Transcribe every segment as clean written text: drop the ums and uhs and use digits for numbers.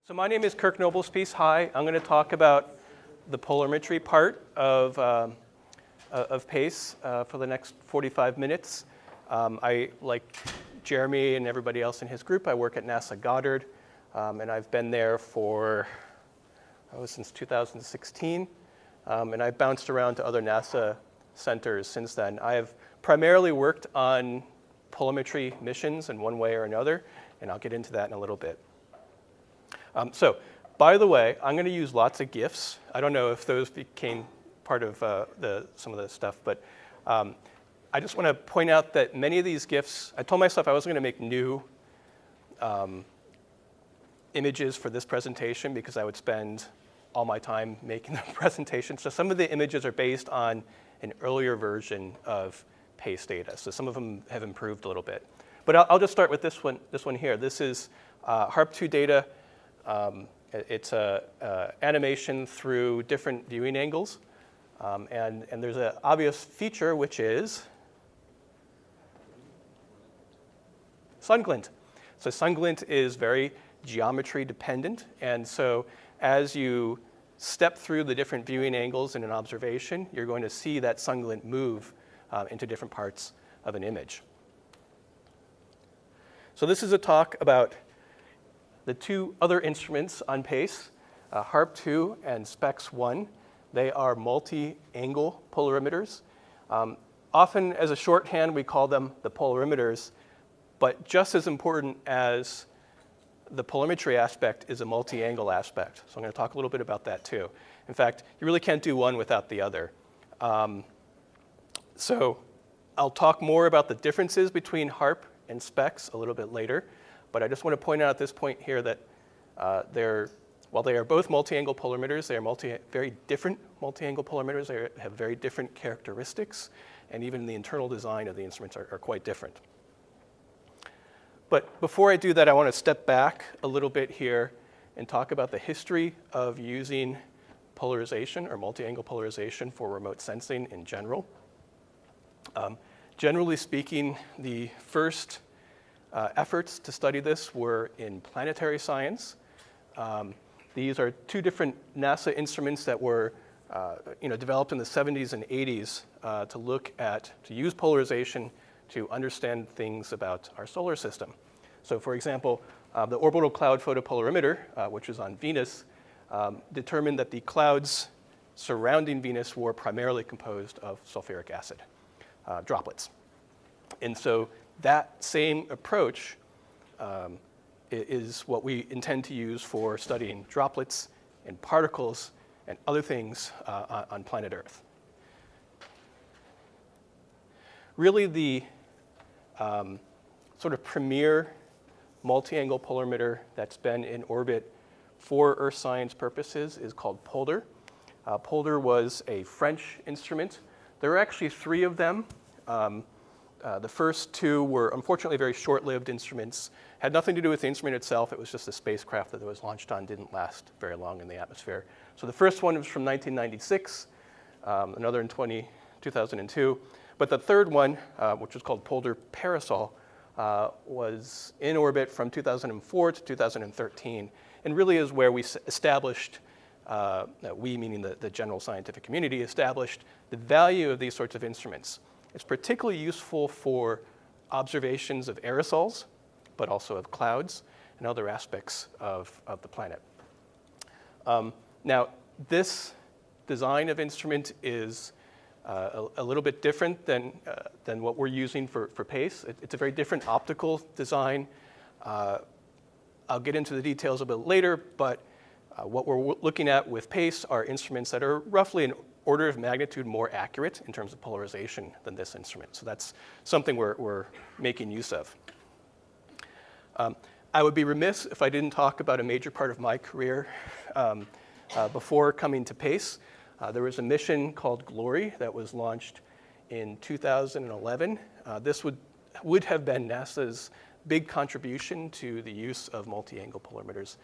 So my name is Kirk Noblespeace. Hi, I'm going to talk about the polarimetry part of PACE for the next 45 minutes. I, like Jeremy and everybody else in his group, I work at NASA Goddard, and I've been there for since 2016, and I've bounced around to other NASA centers since then. I have primarily worked on polarimetry missions in one way or another, and I'll get into that in a little bit. So, by the way, I'm going to use lots of GIFs. I don't know if those became part of some of the stuff, but I just want to point out that many of these GIFs, I told myself I wasn't going to make new images for this presentation because I would spend all my time making the presentation. So some of the images are based on an earlier version of PACE data. So some of them have improved a little bit. But I'll just start with this one here. This is HARP2 data. It's animation through different viewing angles. And there's an obvious feature, which is sun glint. So sun glint is very geometry dependent. And so as you step through the different viewing angles in an observation, you're going to see that sun glint move into different parts of an image. So this is a talk about the two other instruments on PACE, HARP2 and SPEXone. They are multi-angle polarimeters. Often as a shorthand, we call them the polarimeters, but just as important as the polarimetry aspect is a multi-angle aspect. So I'm going to talk a little bit about that too. In fact, you really can't do one without the other. So I'll talk more about the differences between HARP and SPEX a little bit later. But I just want to point out at this point here that while they are both multi-angle polarimeters, they are very different multi-angle polarimeters. They have very different characteristics, and even the internal design of the instruments are quite different. But before I do that, I want to step back a little bit here and talk about the history of using polarization or multi-angle polarization for remote sensing in general. Generally speaking, the first efforts to study this were in planetary science. These are two different NASA instruments that were developed in the 70s and 80s to use polarization to understand things about our solar system. So for example, the orbital cloud photopolarimeter, which is on Venus, determined that the clouds surrounding Venus were primarily composed of sulfuric acid droplets. And so that same approach is what we intend to use for studying droplets and particles and other things on planet Earth. Really, the sort of premier multi-angle polarimeter that's been in orbit for Earth science purposes is called POLAR. POLAR was a French instrument. There are actually three of them. The first two were unfortunately very short-lived instruments. Had nothing to do with the instrument itself. It was just a spacecraft that it was launched on didn't last very long in the atmosphere. So the first one was from 1996, another in 2002. But the third one, which was called Polar Parasol, was in orbit from 2004 to 2013, and really is where we established, we meaning the general scientific community, established the value of these sorts of instruments. It's particularly useful for observations of aerosols, but also of clouds and other aspects of the planet. Now, this design of instrument is a little bit different than what we're using for PACE. It's a very different optical design. I'll get into the details a bit later, but what we're looking at with PACE are instruments that are roughly an order of magnitude more accurate in terms of polarization than this instrument. So that's something we're making use of. I would be remiss if I didn't talk about a major part of my career before coming to PACE. There was a mission called Glory that was launched in 2011. This would have been NASA's big contribution to the use of multi-angle polarimeters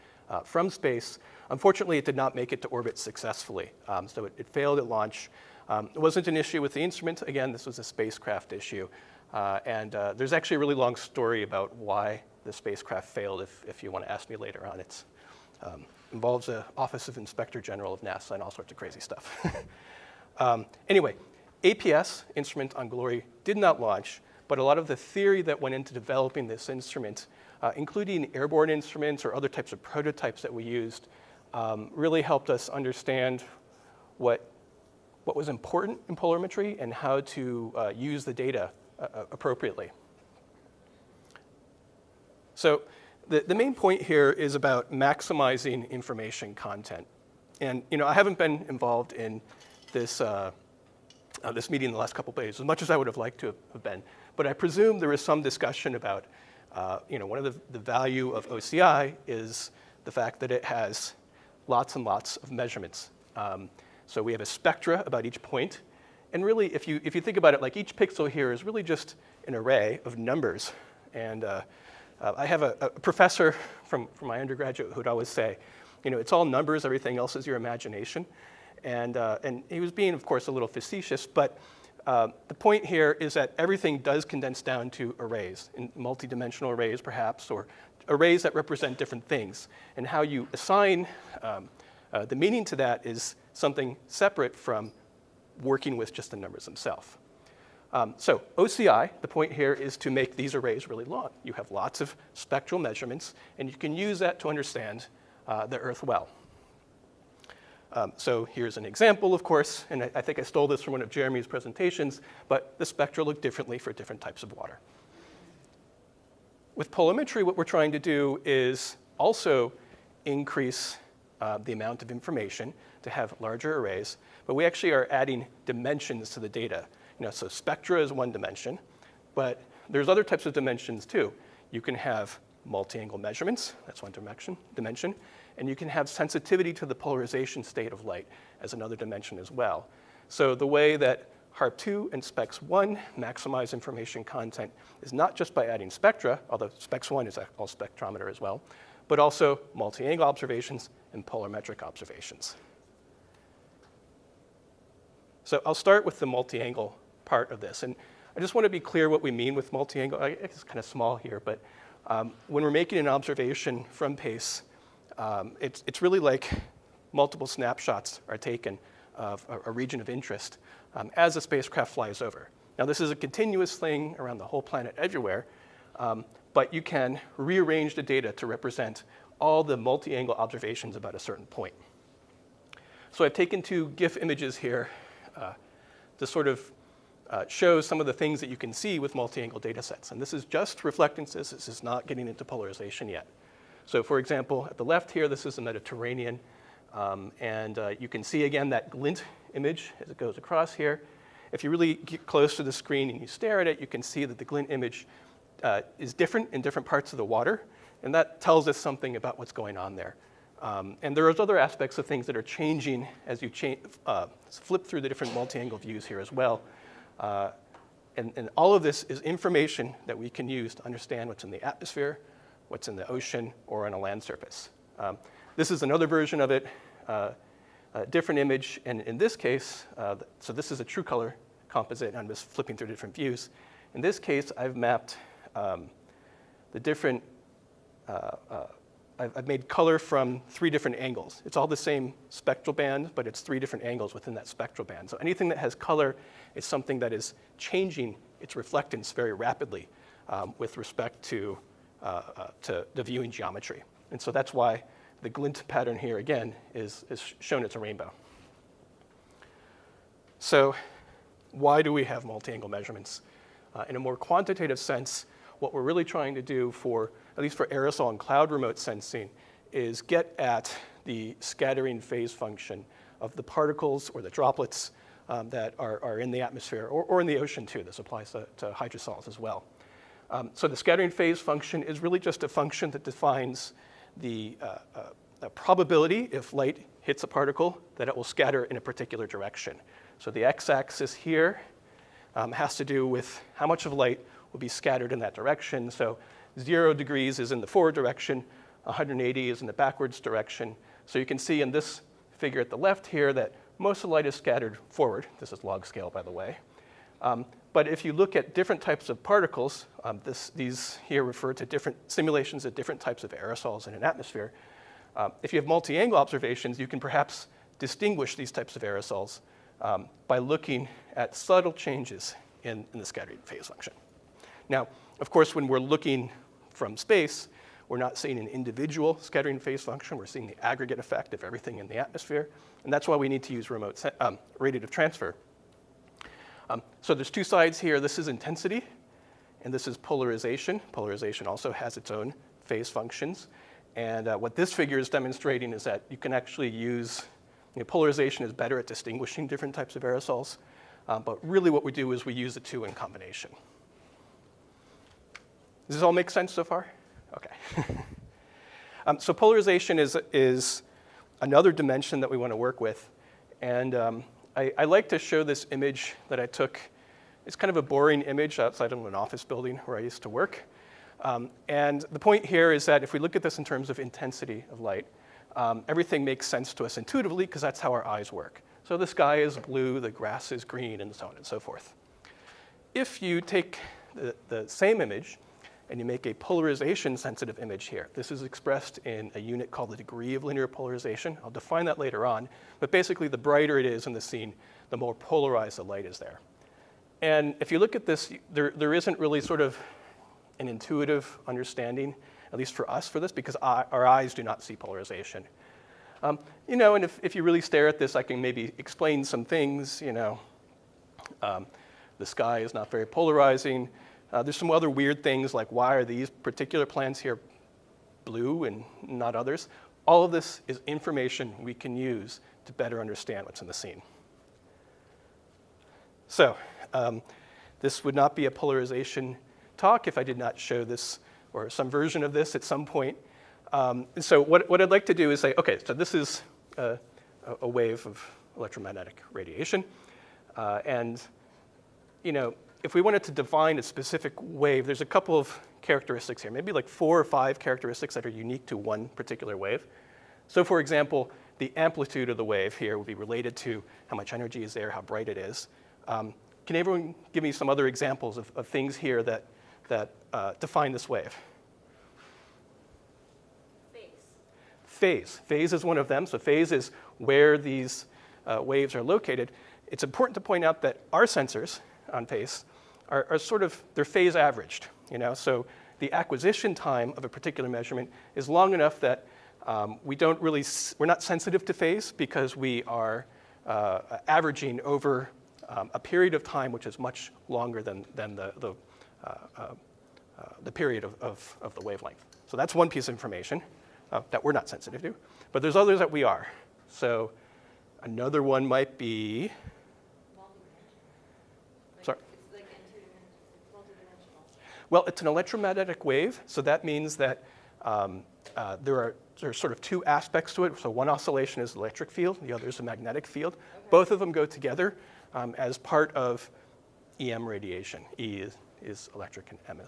from space. Unfortunately, it did not make it to orbit successfully, so it failed at launch. It wasn't an issue with the instrument. Again, this was a spacecraft issue. And there's actually a really long story about why the spacecraft failed if you want to ask me later on. It's Involves the Office of Inspector General of NASA and all sorts of crazy stuff. Anyway, APS, Instrument on Glory, did not launch, but a lot of the theory that went into developing this instrument, including airborne instruments or other types of prototypes that we used, really helped us understand what was important in polarimetry and how to use the data appropriately. So the main point here is about maximizing information content. And I haven't been involved in this, this meeting in the last couple of days as much as I would have liked to have been. But I presume there is some discussion about, one of the value of OCI is the fact that it has lots and lots of measurements. So we have a spectra about each point. And really, if you think about it, like each pixel here is really just an array of numbers. And I have a professor from my undergraduate who would always say, it's all numbers, everything else is your imagination. And he was being, of course, a little facetious, but the point here is that everything does condense down to arrays, in multidimensional arrays perhaps, or arrays that represent different things. And how you assign the meaning to that is something separate from working with just the numbers themselves. So OCI, the point here is to make these arrays really long. You have lots of spectral measurements, and you can use that to understand the Earth well. So here's an example, of course, and I think I stole this from one of Jeremy's presentations, but the spectra look differently for different types of water. With polarimetry, what we're trying to do is also increase the amount of information to have larger arrays, but we actually are adding dimensions to the data. So spectra is one dimension, but there's other types of dimensions too. You can have multi-angle measurements, that's one dimension, and you can have sensitivity to the polarization state of light as another dimension as well. So the way that HARP2 and SPEXone maximize information content is not just by adding spectra, although SPEXone is all spectrometer as well, but also multi-angle observations and polarimetric observations. So I'll start with the multi-angle part of this. And I just want to be clear what we mean with multi-angle. It's kind of small here, but when we're making an observation from PACE, it's really like multiple snapshots are taken of a region of interest as a spacecraft flies over. Now, this is a continuous thing around the whole planet everywhere, but you can rearrange the data to represent all the multi-angle observations about a certain point. So I've taken two GIF images here to sort of show some of the things that you can see with multi-angle data sets. And this is just reflectances. This is not getting into polarization yet. So for example, at the left here, this is the Mediterranean. And you can see, again, that glint image as it goes across here. If you really get close to the screen and you stare at it, you can see that the glint image is different in different parts of the water. And that tells us something about what's going on there. And there are other aspects of things that are changing as you flip through the different multi-angle views here as well. And all of this is information that we can use to understand what's in the atmosphere, what's in the ocean, or on a land surface. This is another version of it, a different image. And in this case, so this is a true color composite, and I'm just flipping through different views. In this case, I've mapped the different I've made color from 3 different angles. It's all the same spectral band, but it's 3 different angles within that spectral band. So anything that has color is something that is changing its reflectance very rapidly with respect to the viewing geometry. And so that's why the glint pattern here, again, is shown as a rainbow. So why do we have multi-angle measurements? In a more quantitative sense, what we're really trying to do for, at least for aerosol and cloud remote sensing, is get at the scattering phase function of the particles or the droplets that are in the atmosphere or in the ocean too. This applies to hydrosols as well. So the scattering phase function is really just a function that defines the probability if light hits a particle that it will scatter in a particular direction. So the x-axis here has to do with how much of light will be scattered in that direction. So 0 degrees is in the forward direction, 180 is in the backwards direction. So you can see in this figure at the left here that most of the light is scattered forward. This is log scale, by the way. But if you look at different types of particles, these here refer to different simulations of different types of aerosols in an atmosphere. If you have multi-angle observations, you can perhaps distinguish these types of aerosols by looking at subtle changes in the scattering phase function. Now, of course, when we're looking from space, we're not seeing an individual scattering phase function. We're seeing the aggregate effect of everything in the atmosphere. And that's why we need to use remote radiative transfer. So there's two sides here. This is intensity, and this is polarization. Polarization also has its own phase functions. And what this figure is demonstrating is that you can actually use, polarization is better at distinguishing different types of aerosols. But really what we do is we use the two in combination. Does this all make sense so far? Okay. So polarization is another dimension that we want to work with. And I like to show this image that I took. It's kind of a boring image outside of an office building where I used to work. And the point here is that if we look at this in terms of intensity of light, everything makes sense to us intuitively because that's how our eyes work. So the sky is blue, the grass is green, and so on and so forth. If you take the same image and you make a polarization-sensitive image here, this is expressed in a unit called the degree of linear polarization. I'll define that later on. But basically, the brighter it is in the scene, the more polarized the light is there. And if you look at this, there isn't really sort of an intuitive understanding, at least for us, for this, because our eyes do not see polarization. And if you really stare at this, I can maybe explain some things. The sky is not very polarizing. There's some other weird things, like why are these particular plants here blue and not others? All of this is information we can use to better understand what's in the scene. So this would not be a polarization talk if I did not show this or some version of this at some point. So what I'd like to do is say, okay, so this is a wave of electromagnetic radiation. And if we wanted to define a specific wave, there's a couple of characteristics here, maybe like 4 or 5 characteristics that are unique to one particular wave. So for example, the amplitude of the wave here would be related to how much energy is there, how bright it is. Can everyone give me some other examples of things here that define this wave? Phase. Phase is one of them. So phase is where these waves are located. It's important to point out that our sensors on phase are sort of, they're phase averaged. So the acquisition time of a particular measurement is long enough that we're not sensitive to phase because we are averaging over a period of time which is much longer than the period of the wavelength. So that's one piece of information that we're not sensitive to. But there's others that we are. So another one might be, sorry? It's like multidimensional. Well, it's an electromagnetic wave, so that means that there are sort of 2 aspects to it. So one oscillation is the electric field, the other is a magnetic field. Okay. Both of them go together as part of EM radiation. E is electric and M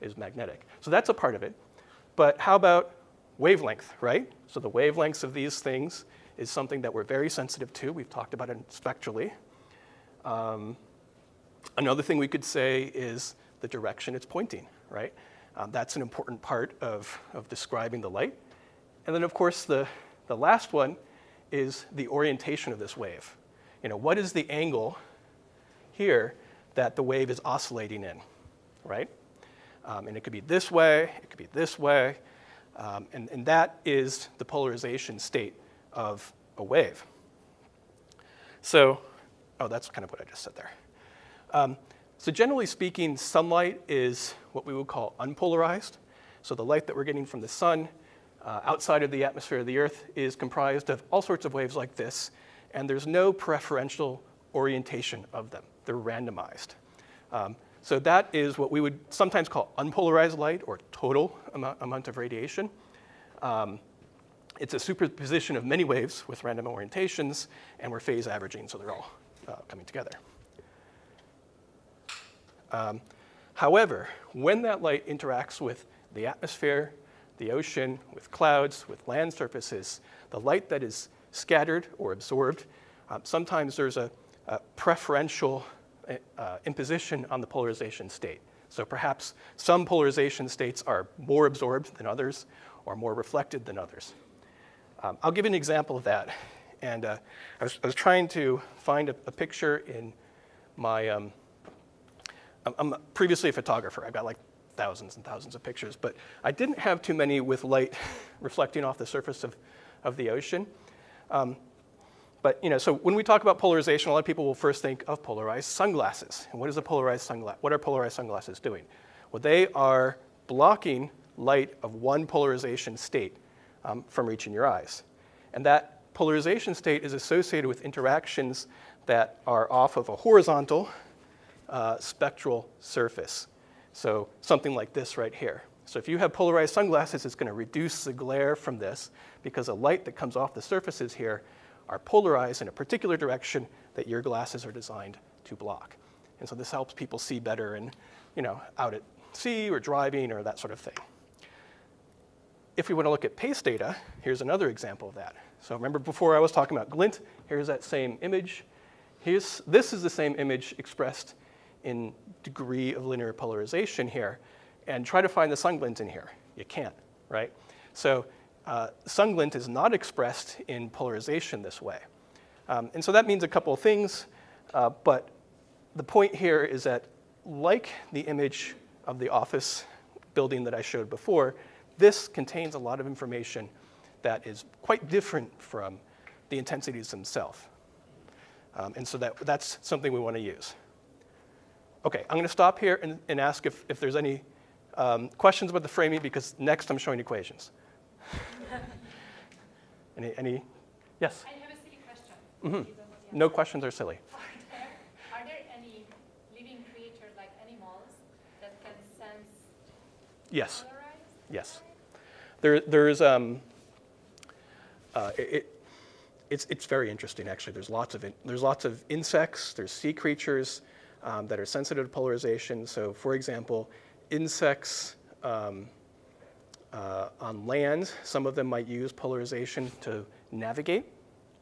is magnetic. So that's a part of it. But how about wavelength, right? So the wavelengths of these things is something that we're very sensitive to. We've talked about it spectrally. Another thing we could say is the direction it's pointing, right? That's an important part of describing the light. And then, of course, the last one is the orientation of this wave. What is the angle here that the wave is oscillating in, right? And it could be this way, it could be this way. And that is the polarization state of a wave. So, that's kind of what I just said there. So generally speaking, sunlight is what we would call unpolarized. So the light that we're getting from the sun outside of the atmosphere of the Earth is comprised of all sorts of waves like this, and there's no preferential orientation of them. They're randomized. So that is what we would sometimes call unpolarized light or total amount of radiation. It's a superposition of many waves with random orientations, and we're phase averaging, so they're all coming together. However, when that light interacts with the atmosphere, the ocean, with clouds, with land surfaces, the light that is scattered or absorbed, sometimes there's a preferential imposition on the polarization state. So perhaps some polarization states are more absorbed than others or more reflected than others. I'll give you an example of that. And I was trying to find a picture in my, I'm previously a photographer. I've got like thousands and thousands of pictures, but I didn't have too many with light reflecting off the surface of the ocean. But so when we talk about polarization, a lot of people will first think of polarized sunglasses. And what is a polarized sunglass? What are polarized sunglasses doing? Well, they are blocking light of one polarization state from reaching your eyes. And that polarization state is associated with interactions that are off of a horizontal spectral surface. So something like this right here. So if you have polarized sunglasses, it's going to reduce the glare from this because the light that comes off the surfaces here are polarized in a particular direction that your glasses are designed to block. And so this helps people see better and, out at sea or driving or that sort of thing. If we want to look at pace data, here's another example of that. So remember before I was talking about glint, here's that same image. This is the same image expressed in degree of linear polarization here. And try to find the sun glint in here. You can't, right? So sun glint is not expressed in polarization this way. And so that means a couple of things. But the point here is that like the image of the office building that I showed before, this contains a lot of information that is quite different from the intensities themselves. And so that's something we want to use. OK, I'm going to stop here and ask if there's any questions about the framing, because next I'm showing equations. Any? Yes? I have a silly question. Mm-hmm. No questions are silly. Are there any living creatures like animals that can sense Yes. polarized? Yes. It's very interesting, actually. There's lots of insects, there's sea creatures that are sensitive to polarization. So for example, insects on land, some of them might use polarization to navigate.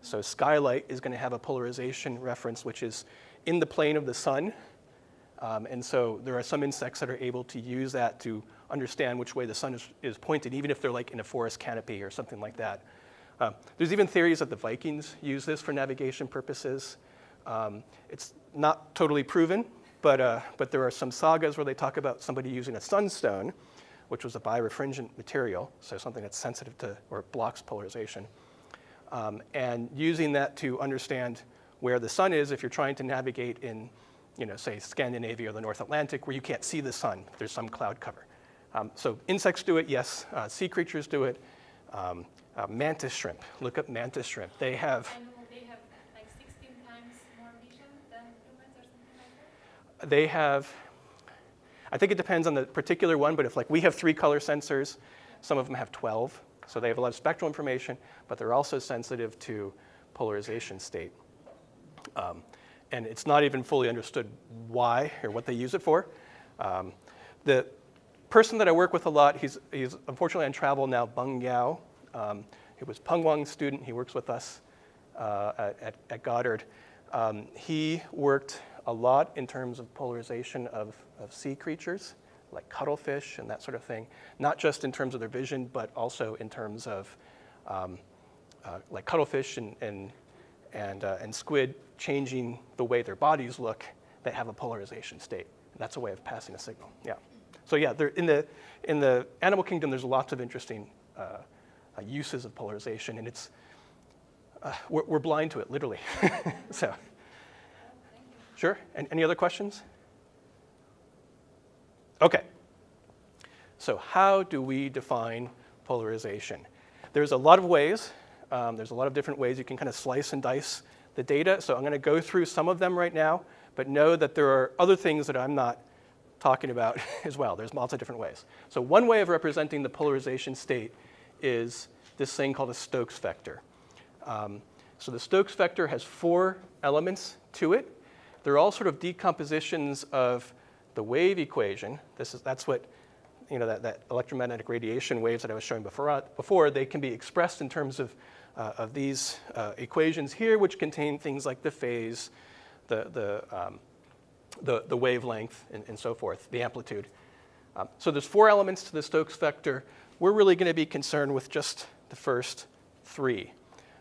So skylight is going to have a polarization reference which is in the plane of the sun. And so there are some insects that are able to use that to understand which way the sun is pointed, even if they're like in a forest canopy or something like that. There's even theories that the Vikings use this for navigation purposes. It's not totally proven, but there are some sagas where they talk about somebody using a sunstone, which was a birefringent material, so something that's sensitive to or blocks polarization, and using that to understand where the sun is if you're trying to navigate in, say Scandinavia or the North Atlantic, where you can't see the sun. There's some cloud cover. So insects do it, yes. Sea creatures do it. Mantis shrimp. Look up mantis shrimp. They have. And they have like 16 times more vision than humans or something like that? They have. I think it depends on the particular one, but if we have 3 color sensors, some of them have 12. So they have a lot of spectral information, but they're also sensitive to polarization state. And it's not even fully understood why or what they use it for. The person that I work with a lot, he's unfortunately on travel now, Bung Yao. He was Peng Wang's student. He works with us at Goddard. He worked a lot in terms of polarization of sea creatures, like cuttlefish and that sort of thing, not just in terms of their vision, but also in terms of like cuttlefish and squid changing the way their bodies look. They have a polarization state. And that's a way of passing a signal. Yeah. So yeah, in the animal kingdom, there's lots of interesting uses of polarization, and it's we're blind to it, literally. So, sure. And any other questions? Okay. So how do we define polarization? There's a lot of ways. There's a lot of different ways you can kind of slice and dice the data. So I'm going to go through some of them right now, but know that there are other things that I'm not talking about as well. There's lots of different ways. So one way of representing the polarization state is this thing called a Stokes vector. So the Stokes vector has 4 elements to it. They're all sort of decompositions of the wave equation. That's what, that electromagnetic radiation waves that I was showing before, they can be expressed in terms of these equations here, which contain things like the phase, the wavelength, and so forth, the amplitude. So there's 4 elements to the Stokes vector. We're really going to be concerned with just the first three.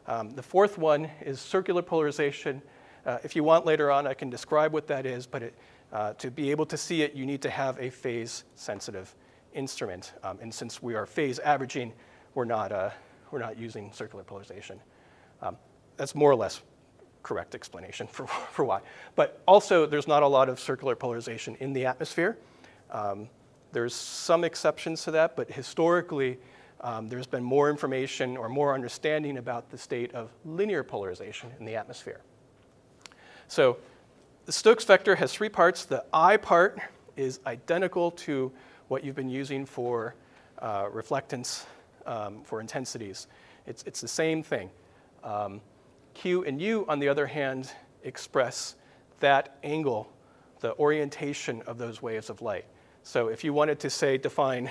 The fourth one is circular polarization. If you want later on, I can describe what that is, but to be able to see it, you need to have a phase-sensitive instrument. And since we are phase averaging, we're not using circular polarization. That's more or less correct explanation for why. But also, there's not a lot of circular polarization in the atmosphere. There's some exceptions to that, but historically, there's been more information or more understanding about the state of linear polarization in the atmosphere. So the Stokes vector has three parts. The I part is identical to what you've been using for reflectance for intensities. It's the same thing. Q and U, on the other hand, express that angle, the orientation of those waves of light. So if you wanted to say define,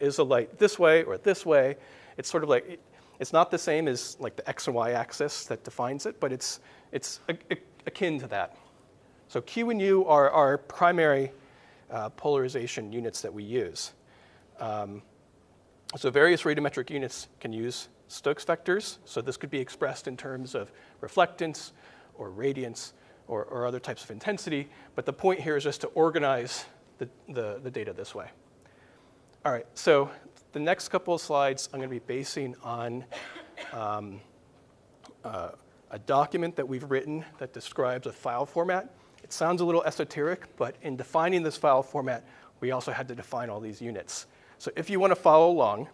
is the light this way or this way, it's sort of like, it's not the same as like the X and Y axis that defines it, but it's akin to that. So Q and U are our primary polarization units that we use. So various radiometric units can use Stokes vectors. So this could be expressed in terms of reflectance or radiance or other types of intensity. But the point here is just to organize the data this way. All right, so the next couple of slides I'm going to be basing on a document that we've written that describes a file format. It sounds a little esoteric, but in defining this file format, we also had to define all these units. So if you want to follow along,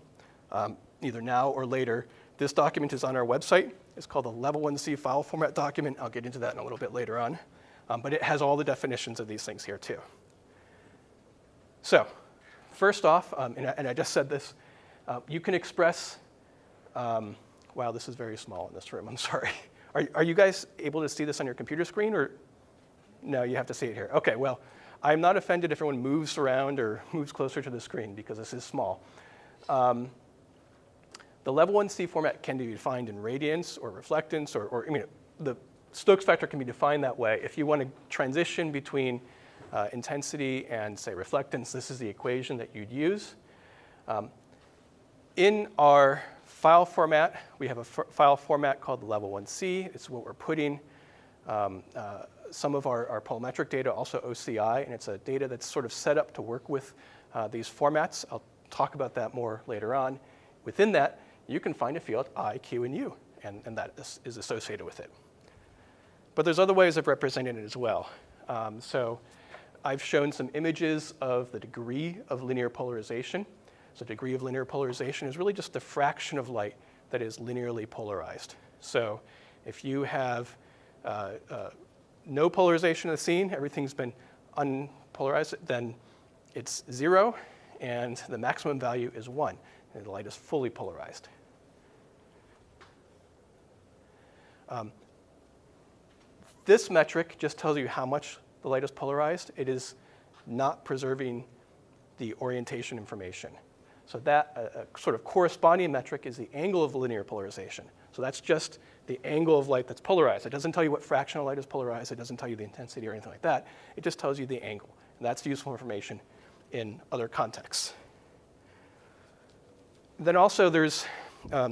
either now or later, this document is on our website. It's called the Level 1C file format document. I'll get into that in a little bit later on. But it has all the definitions of these things here too. So first off, and I just said this, you can express, wow, this is very small in this room, I'm sorry. Are you guys able to see this on your computer screen, or no, you have to see it here? Okay, well, I'm not offended if everyone moves around or moves closer to the screen because this is small. The level 1C format can be defined in radiance or reflectance, or the Stokes vector can be defined that way. If you want to transition between intensity and, say, reflectance, this is the equation that you'd use. In our file format, we have a file format called level 1C. It's what we're putting some of our polarimetric data, also OCI, and it's a data that's sort of set up to work with these formats. I'll talk about that more later on. Within that, you can find a field I, Q, and U, and that is associated with it. But there's other ways of representing it as well. So I've shown some images of the degree of linear polarization. So degree of linear polarization is really just the fraction of light that is linearly polarized. So if you have no polarization of the scene, everything's been unpolarized, then it's 0, and the maximum value is 1, and the light is fully polarized. This metric just tells you how much the light is polarized. It is not preserving the orientation information. So that sort of corresponding metric is the angle of linear polarization. So that's just the angle of light that's polarized. It doesn't tell you what fraction of light is polarized. It doesn't tell you the intensity or anything like that. It just tells you the angle. And that's useful information in other contexts. Then also there's,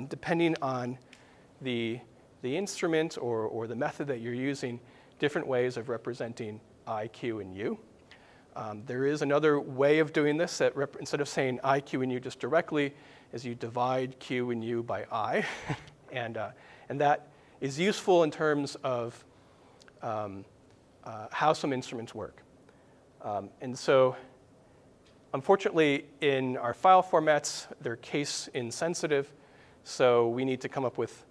depending on the instrument or the method that you're using, different ways of representing I, Q, and U. There is another way of doing this that instead of saying I, Q, and U just directly, is you divide Q and U by I. and that is useful in terms of how some instruments work. And so unfortunately, in our file formats, they're case insensitive. So we need to come up with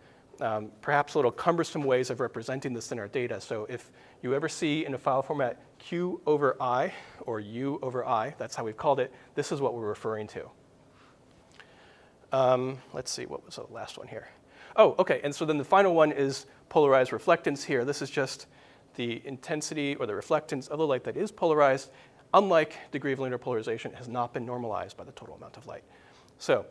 perhaps a little cumbersome ways of representing this in our data. So if you ever see in a file format Q over I or U over I, that's how we've called it, this is what we're referring to. Let's see, what was the last one here? Oh, okay, and so then the final one is polarized reflectance here. This is just the intensity or the reflectance of the light that is polarized, unlike degree of linear polarization, has not been normalized by the total amount of light. So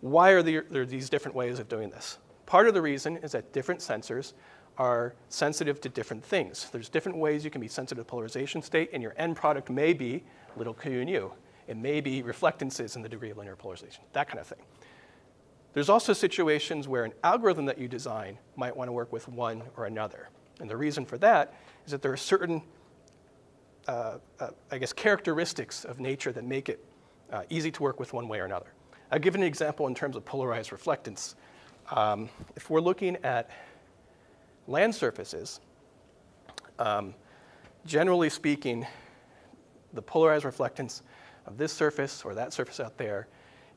why are there these different ways of doing this? Part of the reason is that different sensors are sensitive to different things. There's different ways you can be sensitive to polarization state, and your end product may be little q and u. It may be reflectances in the degree of linear polarization, that kind of thing. There's also situations where an algorithm that you design might want to work with one or another. And the reason for that is that there are certain, I guess, characteristics of nature that make it easy to work with one way or another. I'll give an example in terms of polarized reflectance. If we're looking at land surfaces, generally speaking, the polarized reflectance of this surface or that surface out there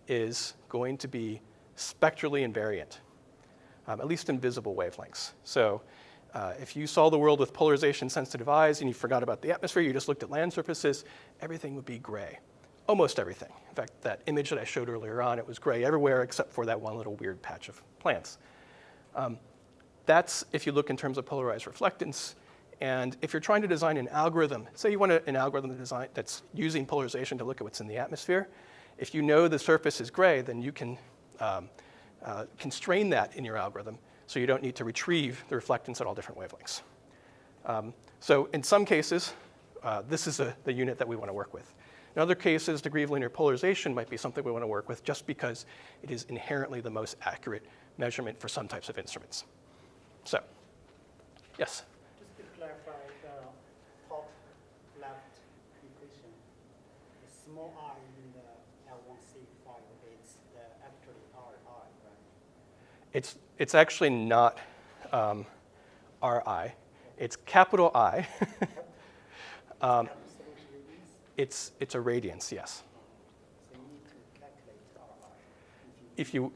is going to be spectrally invariant, at least in visible wavelengths. So if you saw the world with polarization-sensitive eyes and you forgot about the atmosphere, you just looked at land surfaces, everything would be gray. Almost everything. In fact, that image that I showed earlier on, it was gray everywhere except for that one little weird patch of plants. That's if you look in terms of polarized reflectance. And if you're trying to design an algorithm, say you want an algorithm to design that's using polarization to look at what's in the atmosphere, if you know the surface is gray, then you can constrain that in your algorithm so you don't need to retrieve the reflectance at all different wavelengths. So in some cases, this is the unit that we want to work with. In other cases, degree of linear polarization might be something we want to work with just because it is inherently the most accurate measurement for some types of instruments. So, yes? Just to clarify the top left equation, the small I in the L1C file, it's actually RI, right? It's actually not RI. It's capital I. It's a radiance, yes. So you need to calculate RI.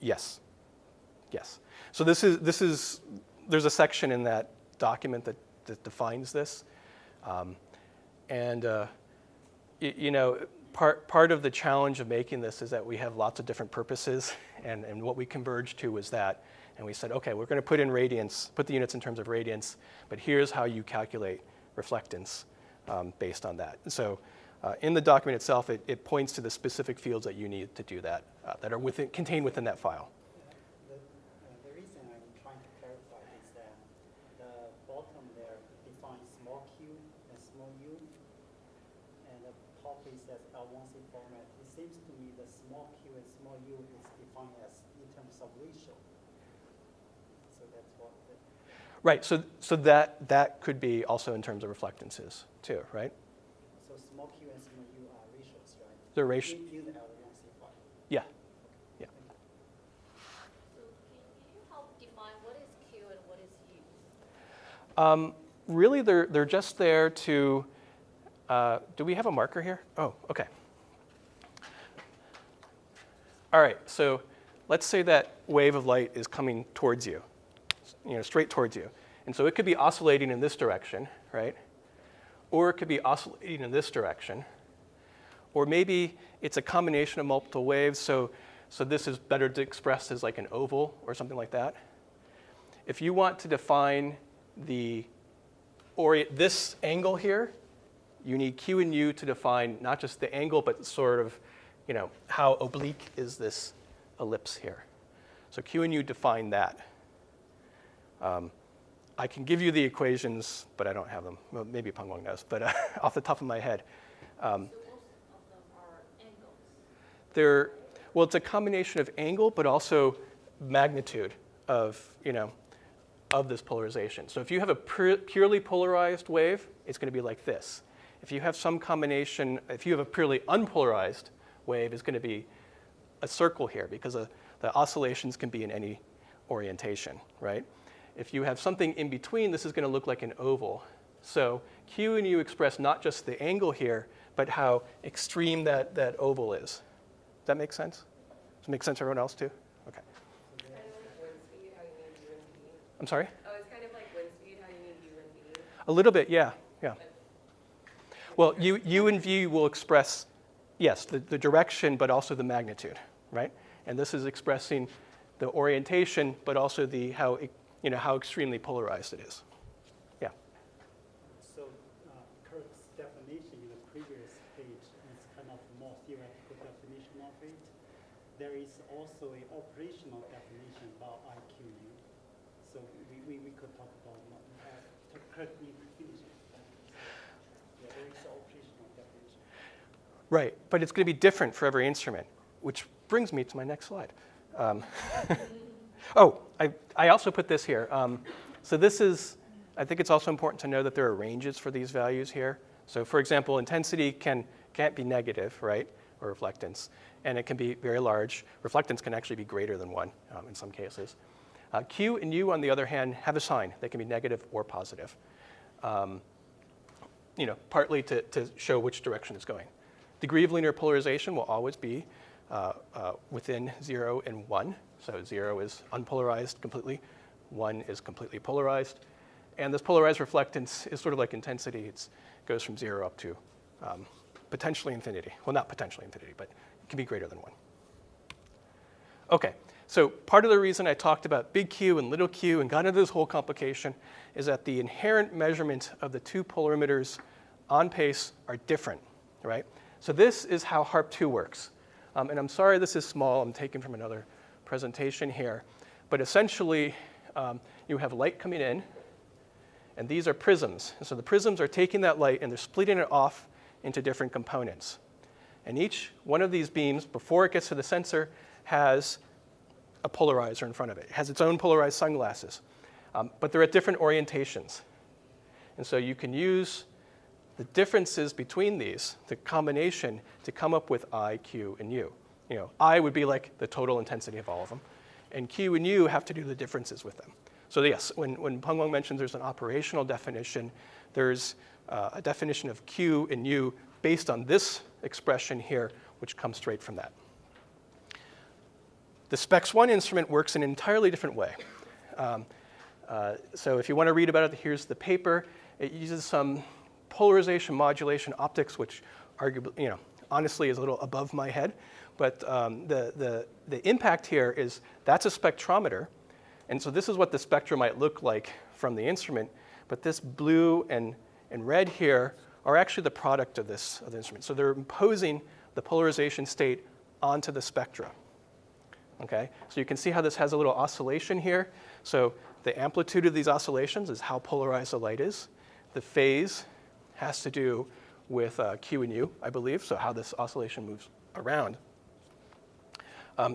Yes. So there's a section in that document that defines this. You know, part of the challenge of making this is that we have lots of different purposes, and what we converged to was that. And we said, okay, we're going to put in radiance, put the units in terms of radiance, but here's how you calculate reflectance based on that. And so in the document itself, it points to the specific fields that you need to do that, that are contained within that file. The reason I'm trying to clarify is that the bottom there defines small q and small u, and the top is as L1C format. It seems to me the small q and small u is defined as in terms of ratio. So that's what. Right. So that could be also in terms of reflectances too, right? So small q and small u are ratios, right? They're ratio. In the L1C file. Yeah. So can you help define what is Q and what is U? Really, they're just there to. Do we have a marker here? Oh, okay. All right. So let's say that wave of light is coming towards you, straight towards you. And so it could be oscillating in this direction, right? Or it could be oscillating in this direction. Or maybe it's a combination of multiple waves, so this is better to express as like an oval or something like that. If you want to define this angle here, you need Q and U to define not just the angle, but sort of, how oblique is this ellipse here. So Q and U define that. I can give you the equations, but I don't have them. Well, maybe Pengwang knows, but off the top of my head. So most of them are angles. Well, it's a combination of angle, but also magnitude of this polarization. So if you have a purely polarized wave, it's going to be like this. If you have some combination, if you have a purely unpolarized wave, it's going to be a circle here because the oscillations can be in any orientation, right? If you have something in between, this is going to look like an oval. So Q and U express not just the angle here, but how extreme that oval is. Does that make sense? Does it make sense to everyone else too? Okay. Kind of like wind speed, how you need U and V. I'm sorry? Oh, it's kind of like wind speed, how you need U and V. A little bit, yeah. Well, U and V will express, yes, the direction, but also the magnitude, right? And this is expressing the orientation, but also how extremely polarized it is. Yeah. So Kirk's definition in the previous page is kind of more theoretical definition of it. There is also an operational definition about IQU. So we could talk about Kirk need to finish it. Yeah, there is an operational definition. Right, but it's going to be different for every instrument, which brings me to my next slide. Oh, I also put this here. So this is, I think it's also important to know that there are ranges for these values here. So for example, intensity can't be negative, right, or reflectance, and it can be very large. Reflectance can actually be greater than 1 in some cases. Q and U, on the other hand, have a sign. They can be negative or positive, partly to show which direction it's going. Degree of linear polarization will always be within 0 and 1. So 0 is unpolarized completely, 1 is completely polarized. And this polarized reflectance is sort of like intensity. It goes from 0 up to potentially infinity. Well, not potentially infinity, but it can be greater than 1. OK, so part of the reason I talked about big Q and little q and got into this whole complication is that the inherent measurement of the two polarimeters on PACE are different, right? So this is how HARP2 works. And I'm sorry this is small. I'm taken from another presentation here. But essentially, you have light coming in, and these are prisms. And so the prisms are taking that light, and they're splitting it off into different components. And each one of these beams, before it gets to the sensor, has a polarizer in front of it. It has its own polarized sunglasses. But they're at different orientations. And so you can use the differences between these, the combination, to come up with I, Q, and U. I would be like the total intensity of all of them. And Q and U have to do the differences with them. So yes, when Peng Wang mentions there's an operational definition, there's a definition of Q and U based on this expression here, which comes straight from that. The SPEXone instrument works in an entirely different way. So if you want to read about it, here's the paper. It uses some polarization modulation optics, which arguably, honestly is a little above my head. But the impact here is that's a spectrometer. And so this is what the spectrum might look like from the instrument. But this blue and red here are actually the product of the instrument. So they're imposing the polarization state onto the spectra. Okay? So you can see how this has a little oscillation here. So the amplitude of these oscillations is how polarized the light is. The phase has to do with Q and U, I believe, so how this oscillation moves around.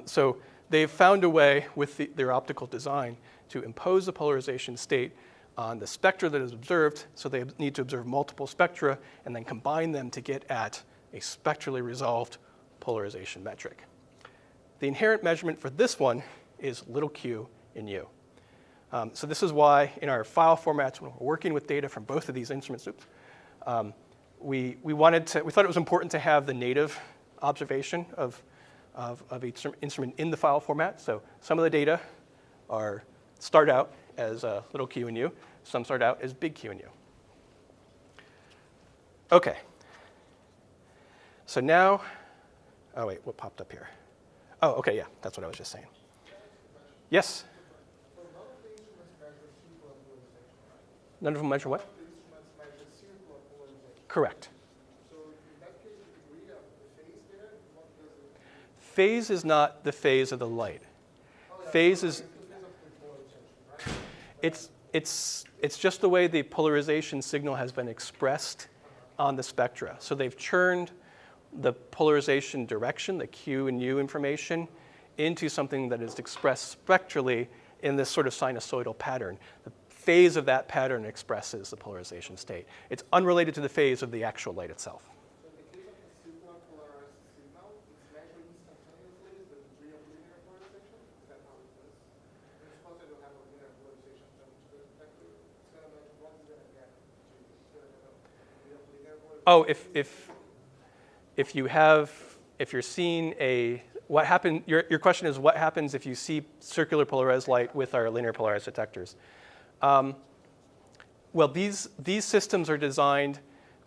So they've found a way with their optical design to impose the polarization state on the spectra that is observed. So they need to observe multiple spectra and then combine them to get at a spectrally resolved polarization metric. The inherent measurement for this one is little q in U. So this is why in our file formats, when we're working with data from both of these instruments, we thought it was important to have the native observation of each instrument in the file format. So some of the data start out as little q and U. Some start out as big Q and U. OK. So now, oh wait, what popped up here? Oh, OK, yeah, that's what I was just saying. Yes? None of them measure what? Correct. So in that case, the degree of the phase there, what does it? Phase is not the phase of the light. Phase is, it's just the way the polarization signal has been expressed on the spectra. So they've churned the polarization direction, the Q and U information, into something that is expressed spectrally in this sort of sinusoidal pattern. The phase of that pattern expresses the polarization state. It's unrelated to the phase of the actual light itself. So in the case of the super polarized signal, it's measured instantaneously the degree of linear polarization? Is that how it does? And suppose I don't have a linear polarization term to the detector, it's going to measure what is going to get to the degree of linear polarization. Oh, if you're seeing what happened, your question is what happens if you see circular polarized light with our linear polarized detectors? Well, these systems are designed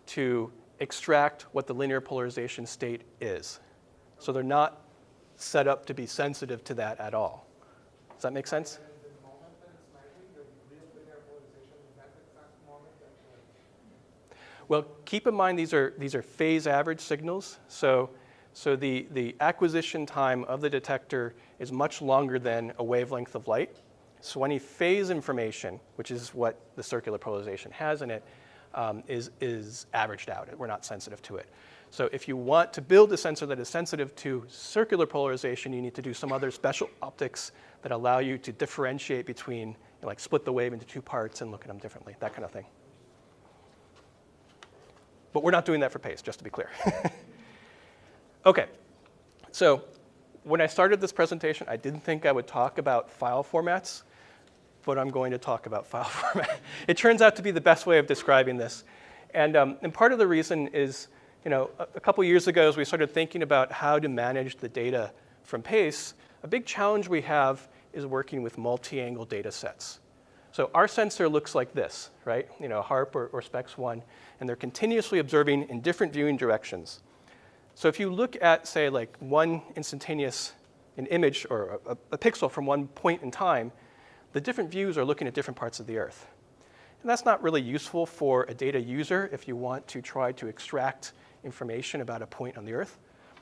to extract what the linear polarization state is. So they're not set up to be sensitive to that at all. Does that make sense? And the moment that it's measuring the degree of linear polarization, is that the exact moment that Well, keep in mind these are phase average signals. So the acquisition time of the detector is much longer than a wavelength of light. So any phase information, which is what the circular polarization has in it, is averaged out. We're not sensitive to it. So if you want to build a sensor that is sensitive to circular polarization, you need to do some other special optics that allow you to differentiate between, you know, like split the wave into two parts and look at them differently, that kind of thing. But we're not doing that for PACE, just to be clear. Okay, so when I started this presentation, I didn't think I would talk about file formats, but I'm going to talk about file format. It turns out to be the best way of describing this. And part of the reason is, you know, a couple years ago, as we started thinking about how to manage the data from PACE, a big challenge we have is working with multi-angle data sets. So our sensor looks like this, right? You know, HARP or SPEXone, and they're continuously observing in different viewing directions. So if you look at, say, like one instantaneous an image or a pixel from one point in time, the different views are looking at different parts of the Earth. And that's not really useful for a data user if you want to try to extract information about a point on the Earth.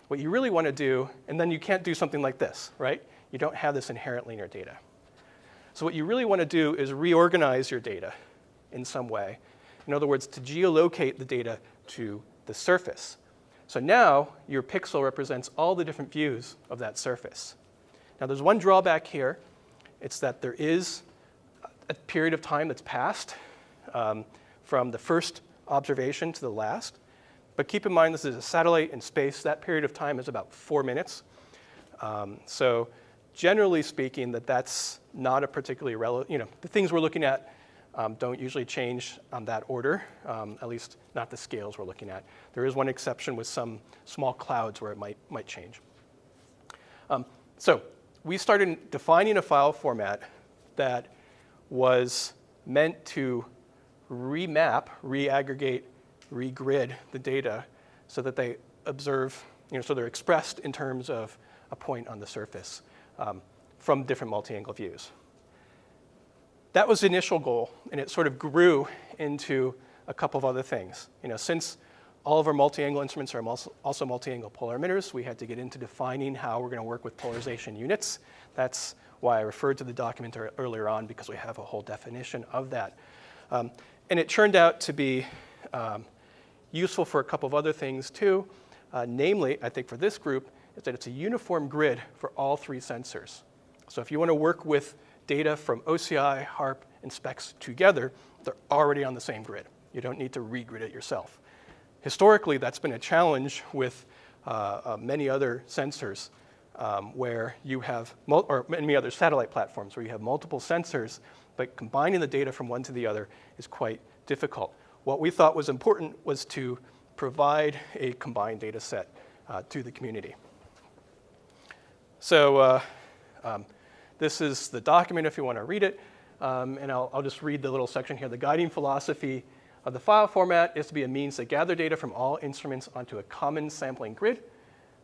What you really want to do, and then you can't do something like this, right? You don't have this inherent linear data. So what you really want to do is reorganize your data in some way. In other words, to geolocate the data to the surface. So now your pixel represents all the different views of that surface. Now there's one drawback here. It's that there is a period of time that's passed from the first observation to the last. But keep in mind, this is a satellite in space. That period of time is about 4 minutes. So generally speaking, that's not a particularly relevant, you know, the things we're looking at don't usually change on that order, at least not the scales we're looking at. There is one exception with some small clouds where it might change. So we started defining a file format that was meant to remap, reaggregate, regrid the data so that they observe, you know, so they're expressed in terms of a point on the surface from different multi-angle views. That was the initial goal, and it sort of grew into a couple of other things. You know, since all of our multi-angle instruments are also multi-angle polar emitters, we had to get into defining how we're going to work with polarization units. That's why I referred to the document earlier on, because we have a whole definition of that. And it turned out to be useful for a couple of other things too. Namely, I think for this group, is that it's a uniform grid for all three sensors. So if you want to work with data from OCI, HARP, and SPEX together, they're already on the same grid. You don't need to regrid it yourself. Historically, that's been a challenge with many other sensors where you have, or many other satellite platforms where you have multiple sensors, but combining the data from one to the other is quite difficult. What we thought was important was to provide a combined data set to the community. So this is the document if you want to read it. And I'll just read the little section here. The guiding philosophy of the file format is to be a means to gather data from all instruments onto a common sampling grid.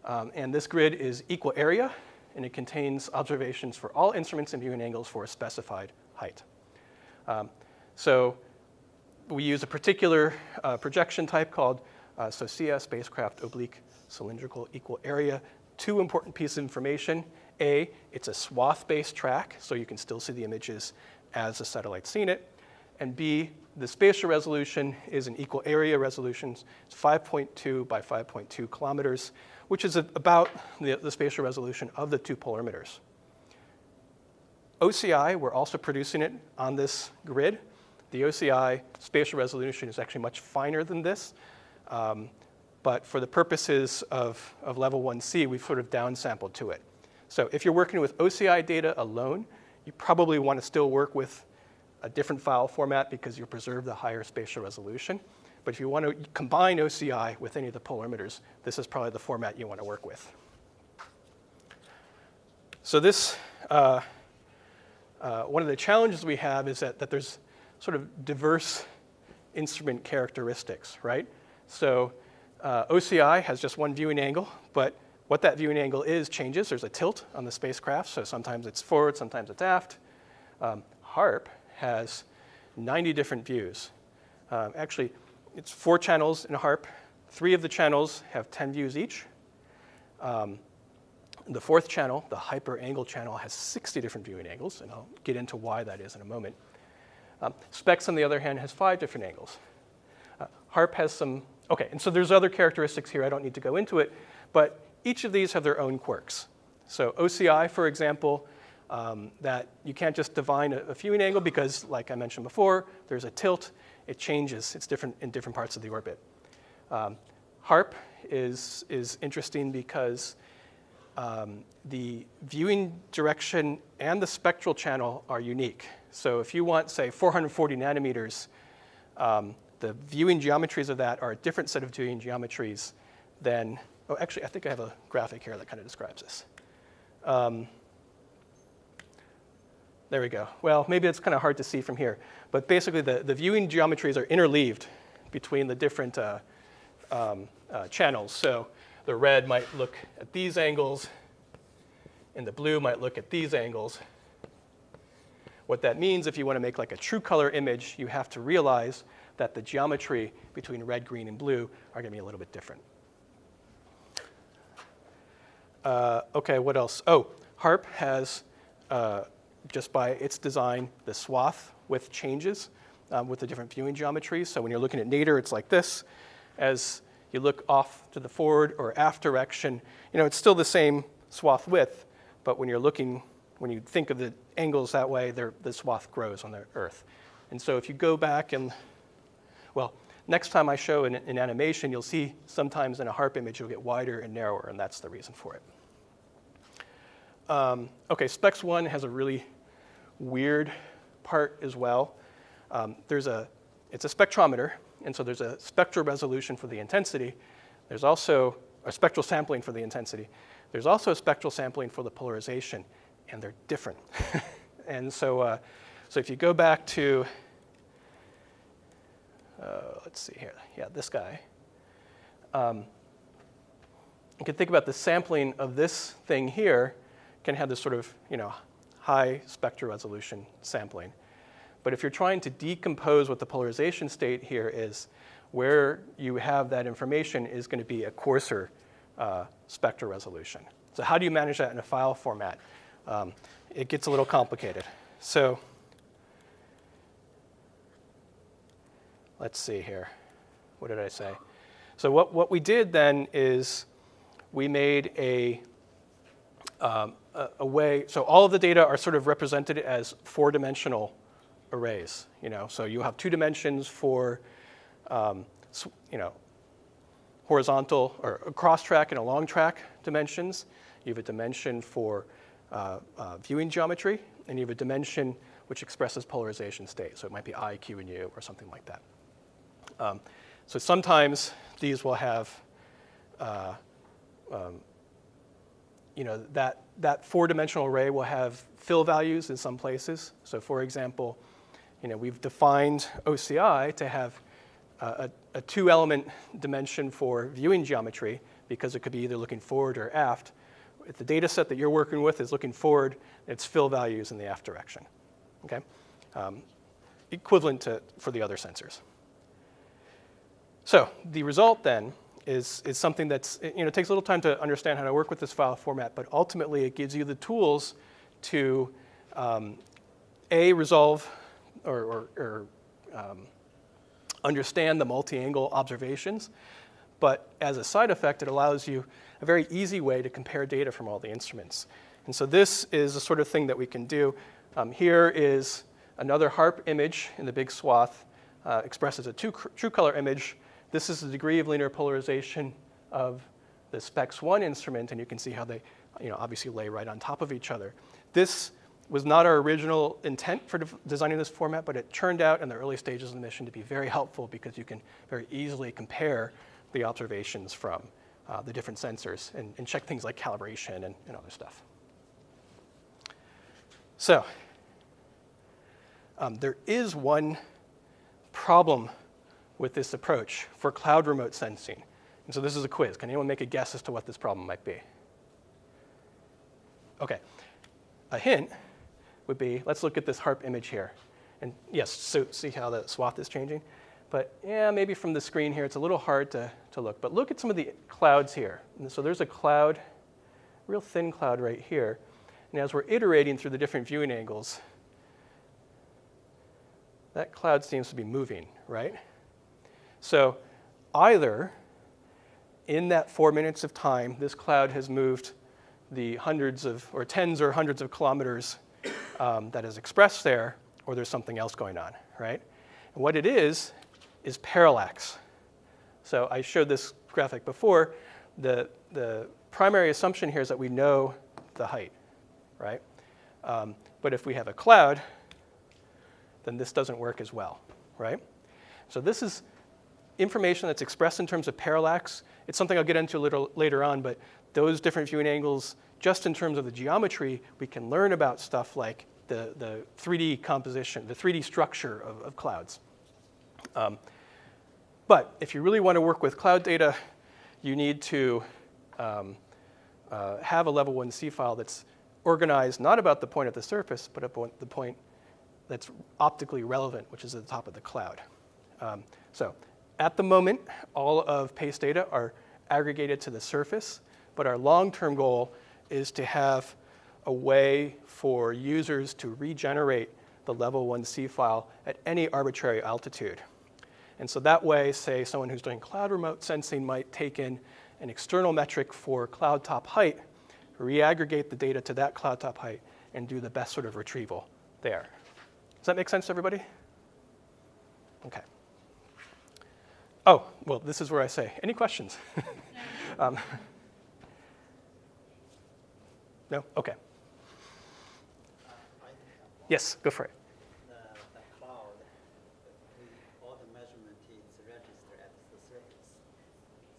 And this grid is equal area, and it contains observations for all instruments and viewing angles for a specified height. So we use a particular projection type called SOCIA, spacecraft oblique cylindrical equal area. Two important pieces of information. A, it's a swath-based track, so you can still see the images as the satellite's seen it. And B, the spatial resolution is an equal area resolution. It's 5.2 by 5.2 kilometers, which is about the spatial resolution of the two polar emitters. OCI, we're also producing it on this grid. The OCI spatial resolution is actually much finer than this. But for the purposes of level 1C, we've sort of downsampled to it. So if you're working with OCI data alone, you probably want to still work with a different file format because you preserve the higher spatial resolution. But if you want to combine OCI with any of the polar emitters, this is probably the format you want to work with. So this, one of the challenges we have is that there's sort of diverse instrument characteristics, right? So OCI has just one viewing angle, but what that viewing angle is changes. There's a tilt on the spacecraft, so sometimes it's forward, sometimes it's aft. HARP has 90 different views. Actually, it's 4 channels in HARP. 3 of the channels have 10 views each. The 4th channel, the hyper-angle channel, has 60 different viewing angles, and I'll get into why that is in a moment. SPEX, on the other hand, has 5 different angles. HARP has some Okay, and so there's other characteristics here. I don't need to go into it, but each of these have their own quirks. So OCI, for example, that you can't just define a viewing angle because, like I mentioned before, there's a tilt. It changes. It's different in different parts of the orbit. HARP is interesting because the viewing direction and the spectral channel are unique. So if you want, say, 440 nanometers, the viewing geometries of that are a different set of viewing geometries than, oh, actually, I think I have a graphic here that kind of describes this. There we go. Well, maybe it's kind of hard to see from here. But basically, the viewing geometries are interleaved between the different channels. So the red might look at these angles, and the blue might look at these angles. What that means, if you want to make like a true color image, you have to realize that the geometry between red, green, and blue are going to be a little bit different. OK, what else? Oh, HARP has, just by its design, the swath width changes with the different viewing geometries. So when you're looking at nadir, it's like this. As you look off to the forward or aft direction, it's still the same swath width, but when you think of the angles that way, the swath grows on the Earth. And so if you go back and, well, next time I show an animation, you'll see sometimes in a HARP image, you'll get wider and narrower, and that's the reason for it. OK, SPEXone has a really weird part as well. It's a spectrometer, and so there's a spectral resolution for the intensity. There's also a spectral sampling for the intensity. There's also a spectral sampling for the polarization, and they're different. And so if you go back to, let's see here, yeah, this guy. You can think about the sampling of this thing here can have this sort of, high spectral resolution sampling. But if you're trying to decompose what the polarization state here is, where you have that information is going to be a coarser spectral resolution. So how do you manage that in a file format? It gets a little complicated. So let's see here. What did I say? So what we did then is we made a way, so all of the data are sort of represented as four-dimensional arrays. So you have 2 dimensions for horizontal or cross-track and a long-track dimensions. You have a dimension for viewing geometry, and you have a dimension which expresses polarization state. So it might be I, Q, and U, or something like that. So sometimes these will have that four-dimensional array will have fill values in some places. So for example, we've defined OCI to have a 2-element dimension for viewing geometry because it could be either looking forward or aft. If the data set that you're working with is looking forward, it's fill values in the aft direction. Okay? Equivalent for the other sensors. So the result then is something that's, it takes a little time to understand how to work with this file format, but ultimately it gives you the tools to resolve or understand the multi-angle observations, but as a side effect, it allows you a very easy way to compare data from all the instruments. And so this is the sort of thing that we can do. Here is another HARP image in the big swath expressed as a true color image. This is the degree of linear polarization of the SPEXone instrument, and you can see how they obviously lay right on top of each other. This was not our original intent for designing this format, but it turned out in the early stages of the mission to be very helpful because you can very easily compare the observations from the different sensors and check things like calibration and other stuff. So there is one problem with this approach for cloud remote sensing. And so this is a quiz. Can anyone make a guess as to what this problem might be? OK. A hint would be, let's look at this HARP image here. And yes, so see how the swath is changing? But yeah, maybe from the screen here, it's a little hard to look. But look at some of the clouds here. And so there's a cloud, real thin cloud right here. And as we're iterating through the different viewing angles, that cloud seems to be moving, right? So either in that 4 minutes of time, this cloud has moved the hundreds of, or tens or hundreds of kilometers that is expressed there, or there's something else going on, right? And what it is parallax. So I showed this graphic before. The primary assumption here is that we know the height, right? But if we have a cloud, then this doesn't work as well, right? So this is information that's expressed in terms of parallax. It's something I'll get into a little later on, but those different viewing angles, just in terms of the geometry, we can learn about stuff like the 3D composition, the 3D structure of clouds. But if you really want to work with cloud data, you need to have a level 1C file that's organized not about the point at the surface, but about the point that's optically relevant, which is at the top of the cloud. So at the moment, all of PACE data are aggregated to the surface, but our long-term goal is to have a way for users to regenerate the level 1C file at any arbitrary altitude. And so that way, say someone who's doing cloud remote sensing might take in an external metric for cloud top height, re-aggregate the data to that cloud top height, and do the best sort of retrieval there. Does that make sense to everybody? Okay. Oh, well, this is where I say, any questions? No? Okay. Yes, go for it. The cloud, all the measurement is registered at the surface.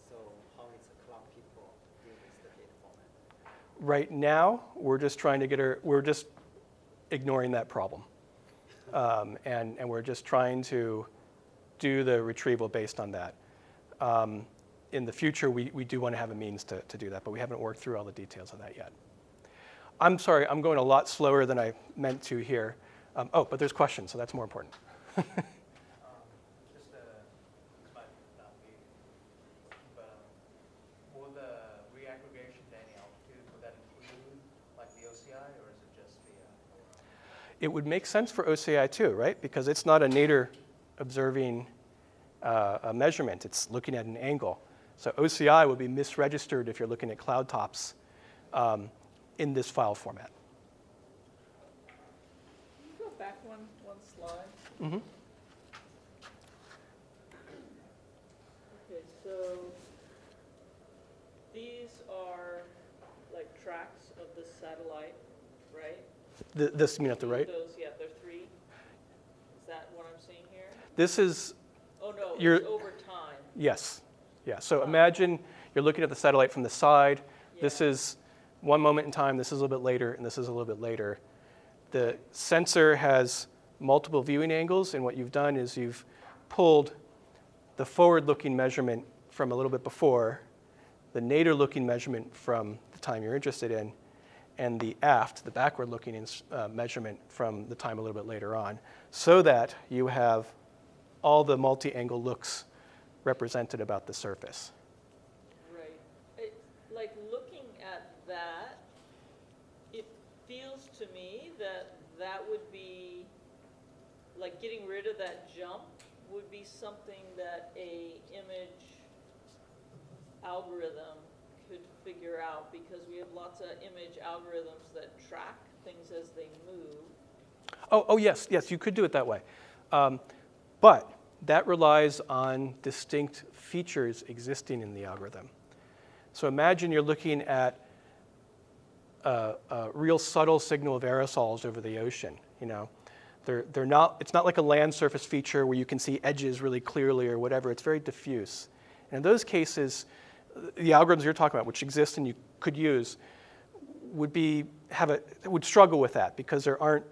So how is the cloud people deal with the data format? Right now, we're just trying to we're just ignoring that problem. And we're just trying to do the retrieval based on that. In the future, we do want to have a means to do that, but we haven't worked through all the details of that yet. I'm sorry, I'm going a lot slower than I meant to here. Oh, but there's questions, so that's more important. This might not be, but will the reaggregation to any altitude, would that include like the OCI, or is it just the? It would make sense for OCI too, right? Because it's not a nadir observing a measurement. It's looking at an angle. So OCI would be misregistered if you're looking at cloud tops in this file format. Can you go back one slide? Mm-hmm. Okay, so these are like tracks of the satellite, right? This you mean at the right? Those, yeah, they're 3. Is that what I'm seeing here? This is. Oh no, You're, it's over time. Yes. Yeah. So imagine you're looking at the satellite from the side. Yeah. This is one moment in time. This is a little bit later, and this is a little bit later. The sensor has multiple viewing angles, and what you've done is you've pulled the forward-looking measurement from a little bit before, the nadir-looking measurement from the time you're interested in, and the aft, the backward-looking measurement from the time a little bit later on, so that you have all the multi-angle looks represented about the surface. Right. Like looking at that, it feels to me that that would be, like getting rid of that jump would be something that a image algorithm could figure out, because we have lots of image algorithms that track things as they move. Oh yes, you could do it that way. But that relies on distinct features existing in the algorithm. So imagine you're looking at a real subtle signal of aerosols over the ocean. You know, they're not. It's not like a land surface feature where you can see edges really clearly or whatever. It's very diffuse. And in those cases, the algorithms you're talking about, which exist and you could use, would struggle with that, because there aren't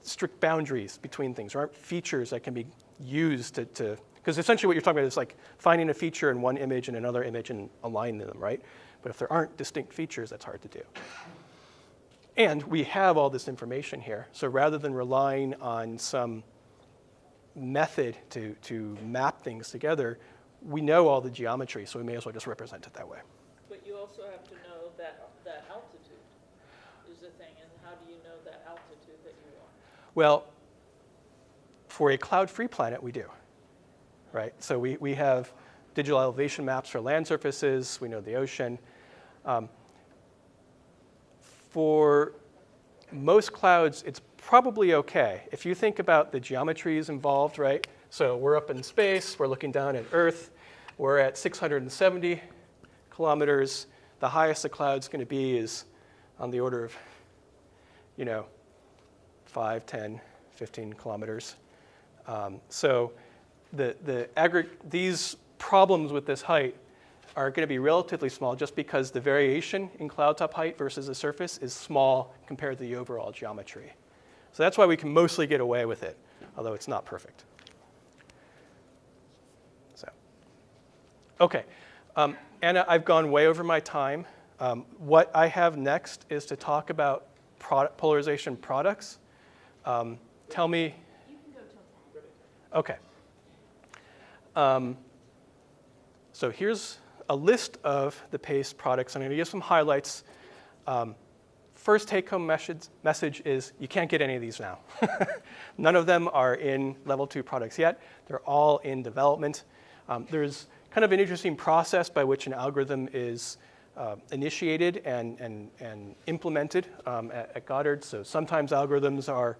strict boundaries between things. There aren't features that can be used to because essentially what you're talking about is like finding a feature in one image and another image and aligning them, right? But if there aren't distinct features, that's hard to do. And we have all this information here. So rather than relying on some method to map things together, we know all the geometry, so we may as well just represent it that way. But you also have to know that altitude is the thing, and how do you know that altitude that you want? Well, for a cloud-free planet, we do. right? So we have digital elevation maps for land surfaces. We know the ocean. For most clouds, it's probably okay. If you think about the geometries involved, right? So we're up in space. We're looking down at Earth. We're at 670 kilometers. The highest the cloud's going to be is on the order of, 5, 10, 15 kilometers. So these problems with this height are going to be relatively small just because the variation in cloud top height versus the surface is small compared to the overall geometry. So that's why we can mostly get away with it, although it's not perfect. So, okay. Anna, I've gone way over my time. What I have next is to talk about polarization products. Tell me. You can go till 10. Okay. So here's a list of the PACE products. I'm going to give some highlights. First take-home message is you can't get any of these now. None of them are in level 2 products yet. They're all in development. There's kind of an interesting process by which an algorithm is initiated and implemented at Goddard. So sometimes algorithms are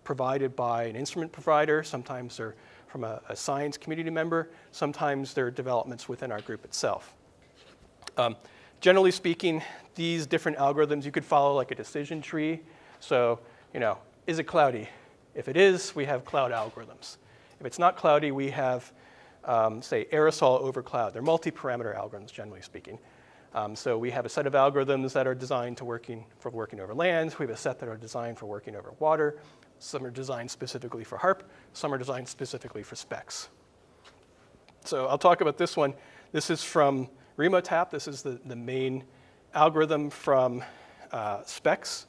provided by an instrument provider. Sometimes they're from a science community member. Sometimes they're developments within our group itself. Generally speaking, these different algorithms, you could follow like a decision tree. So, is it cloudy? If it is, we have cloud algorithms. If it's not cloudy, we have, say, aerosol over cloud. They're multi-parameter algorithms, generally speaking. So we have a set of algorithms that are designed for working over land. We have a set that are designed for working over water. Some are designed specifically for HARP. Some are designed specifically for SPEX. So I'll talk about this one. This is from RemoTap. This is the main algorithm from SPEX.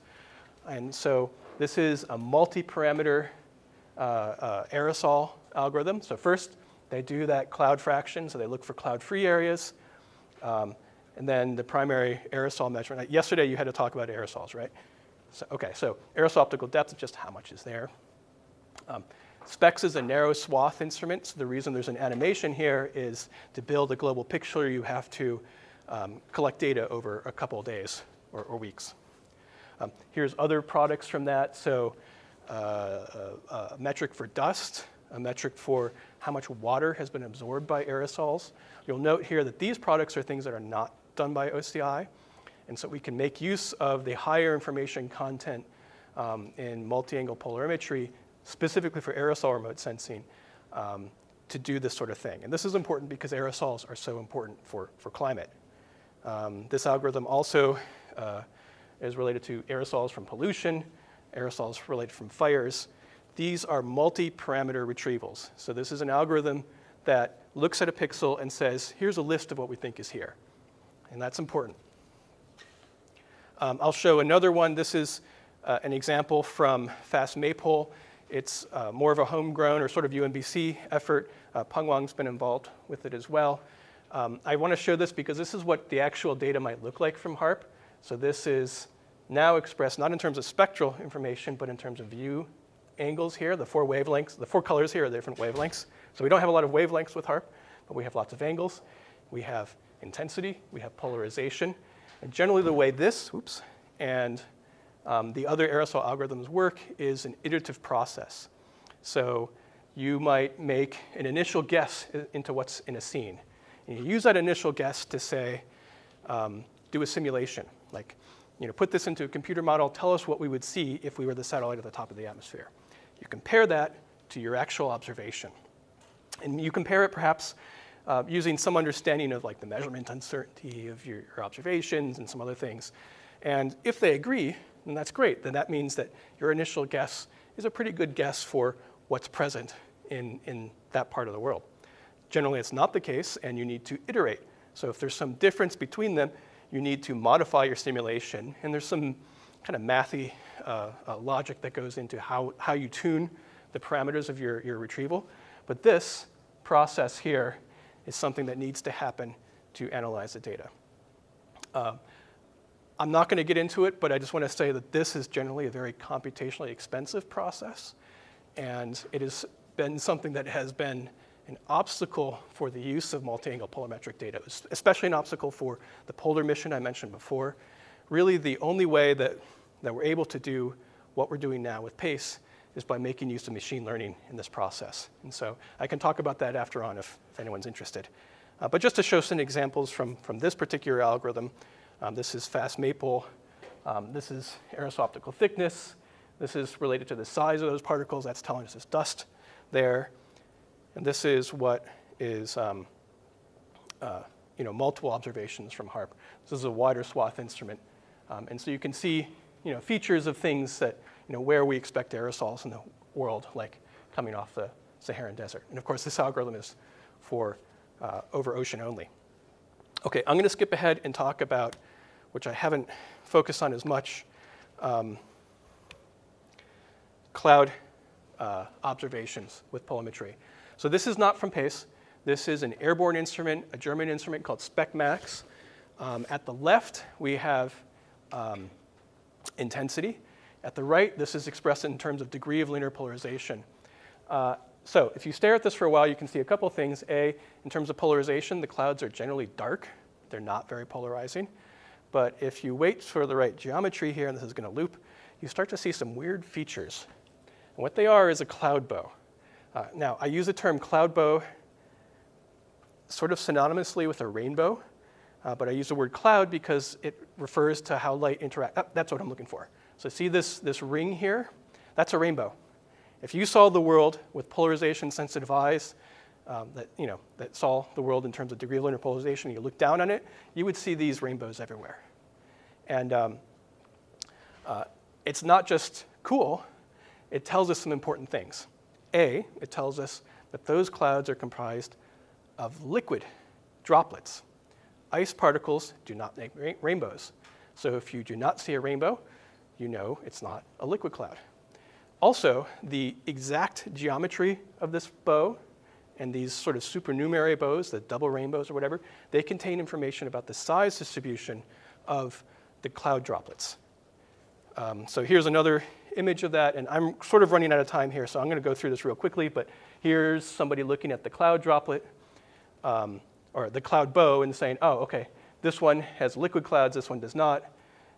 And so this is a multi-parameter aerosol algorithm. So first, they do that cloud fraction. So they look for cloud-free areas. And then the primary aerosol measurement. Yesterday, you had to talk about aerosols, right? So, okay, so aerosol optical depth is just how much is there. SPEX is a narrow swath instrument. So the reason there's an animation here is to build a global picture, you have to collect data over a couple of days or weeks. Here's other products from that. So a metric for dust, a metric for how much water has been absorbed by aerosols. You'll note here that these products are things that are not done by OCI. And so we can make use of the higher information content in multi-angle polarimetry, specifically for aerosol remote sensing, to do this sort of thing. And this is important because aerosols are so important for climate. This algorithm also is related to aerosols from pollution, aerosols related from fires. These are multi-parameter retrievals. So this is an algorithm that looks at a pixel and says, here's a list of what we think is here. And that's important. I'll show another one. This is an example from Fast Maypole. It's more of a homegrown or sort of UMBC effort. Peng Wang's been involved with it as well. I want to show this because this is what the actual data might look like from HARP. So this is now expressed not in terms of spectral information, but in terms of view angles here. The 4 wavelengths, the 4 colors here are the different wavelengths. So we don't have a lot of wavelengths with HARP, but we have lots of angles. We have intensity. We have polarization. And generally the way this, and the other aerosol algorithms work is an iterative process. So you might make an initial guess into what's in a scene. And you use that initial guess to say, do a simulation. Like, put this into a computer model, tell us what we would see if we were the satellite at the top of the atmosphere. You compare that to your actual observation. And you compare it perhaps using some understanding of like the measurement uncertainty of your observations and some other things. And if they agree, then that's great. Then that means that your initial guess is a pretty good guess for what's present in that part of the world. Generally, it's not the case, and you need to iterate. So if there's some difference between them, you need to modify your simulation. And there's some kind of mathy logic that goes into how you tune the parameters of your retrieval. But this process here is something that needs to happen to analyze the data. I'm not going to get into it, but I just want to say that this is generally a very computationally expensive process. And it has been something that has been an obstacle for the use of multi-angle polarimetric data, especially an obstacle for the polar mission I mentioned before. Really, the only way that we're able to do what we're doing now with PACE is by making use of machine learning in this process. And so I can talk about that after on if anyone's interested. But just to show some examples from this particular algorithm, this is fast maple, this is aerosol optical thickness, this is related to the size of those particles, that's telling us there's dust there. And this is what is multiple observations from HARP. This is a wider swath instrument. And so you can see features of things that, where we expect aerosols in the world, like coming off the Saharan desert. And of course, this algorithm is for over ocean only. Okay, I'm going to skip ahead and talk about, which I haven't focused on as much, cloud observations with polarimetry. So this is not from PACE. This is an airborne instrument, a German instrument called SPECmax. At the left, we have intensity. At the right, this is expressed in terms of degree of linear polarization. So if you stare at this for a while, you can see a couple things. A, in terms of polarization, the clouds are generally dark. They're not very polarizing. But if you wait for the right geometry here, and this is going to loop, you start to see some weird features. And what they are is a cloud bow. Now, I use the term cloud bow sort of synonymously with a rainbow, but I use the word cloud because it refers to how light interacts. That's what I'm looking for. So see this ring here? That's a rainbow. If you saw the world with polarization-sensitive eyes that saw the world in terms of degree of linear polarization, and you look down on it, you would see these rainbows everywhere. And it's not just cool. It tells us some important things. A, it tells us that those clouds are comprised of liquid droplets. Ice particles do not make rainbows. So if you do not see a rainbow, you know it's not a liquid cloud. Also, the exact geometry of this bow and these sort of supernumerary bows, the double rainbows or whatever, they contain information about the size distribution of the cloud droplets. So here's another image of that, and I'm sort of running out of time here, so I'm going to go through this real quickly, but here's somebody looking at the cloud droplet, or the cloud bow, and saying, oh, okay, this one has liquid clouds, this one does not.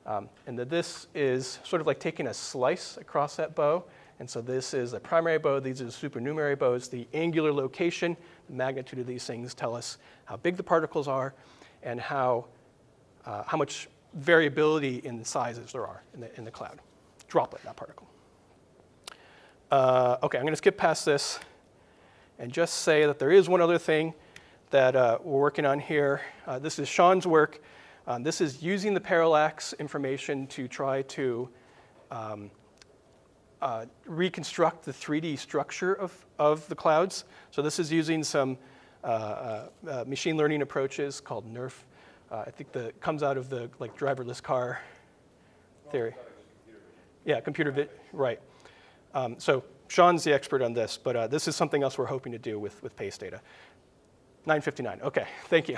And that this is sort of like taking a slice across that bow. And so this is a primary bow, these are the supernumerary bows. The angular location, the magnitude of these things tell us how big the particles are and how much variability in the sizes there are in the cloud. Droplet, not particle. Okay, I'm going to skip past this and just say that there is one other thing that we're working on here. This is Sean's work. This is using the parallax information to try to reconstruct the 3D structure of the clouds. So this is using some machine learning approaches called NERF. I think that comes out of the driverless car theory. Yeah, computer vision, right. So Sean's the expert on this, but this is something else we're hoping to do with PACE data. 9:59, okay, thank you.